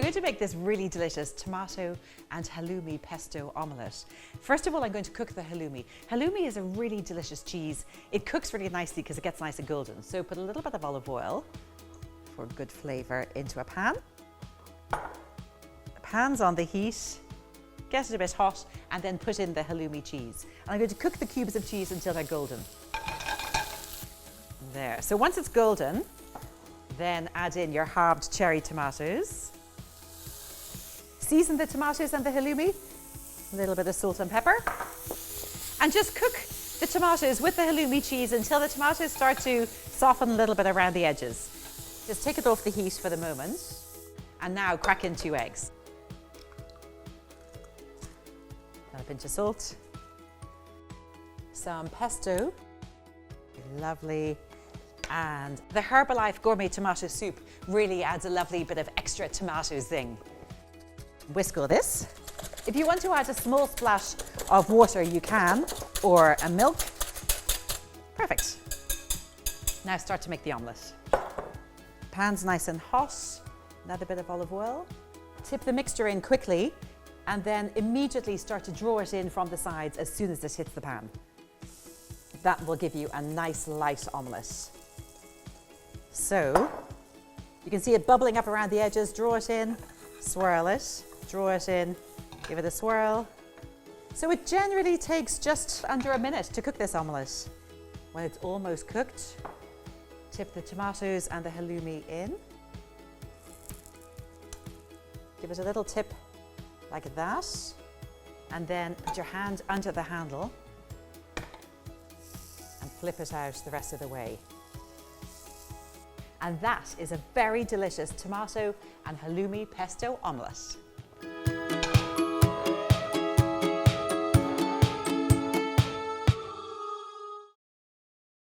I'm going to make this really delicious tomato and halloumi pesto omelette. First of all, I'm going to cook the halloumi. Halloumi is a really delicious cheese. It cooks really nicely because it gets nice and golden. So put a little bit of olive oil for good flavor into a pan. The pan's on the heat. Get it a bit hot and then put in the halloumi cheese. And I'm going to cook the cubes of cheese until they're golden. There. So once it's golden, then add in your halved cherry tomatoes. Season the tomatoes and the halloumi, a little bit of salt and pepper. And just cook the tomatoes with the halloumi cheese until the tomatoes start to soften a little bit around the edges. Just take it off the heat for the moment. And now crack in 2 eggs. A pinch of salt. Some pesto. Lovely. And the Herbalife gourmet tomato soup really adds a lovely bit of extra tomato zing. Whisk all this. If you want to add a small splash of water, you can, or a milk. Perfect. Now start to make the omelette. Pan's nice and hot. Another bit of olive oil. Tip the mixture in quickly and then immediately start to draw it in from the sides as soon as it hits the pan. That will give you a nice light omelette. So you can see it bubbling up around the edges. Draw it in, swirl it, draw it in, give it a swirl. So it generally takes just under a minute to cook this omelette. When it's almost cooked, tip the tomatoes and the halloumi in. Give it a little tip like that, and then put your hand under the handle and flip it out the rest of the way. And that is a very delicious tomato and halloumi pesto omelette.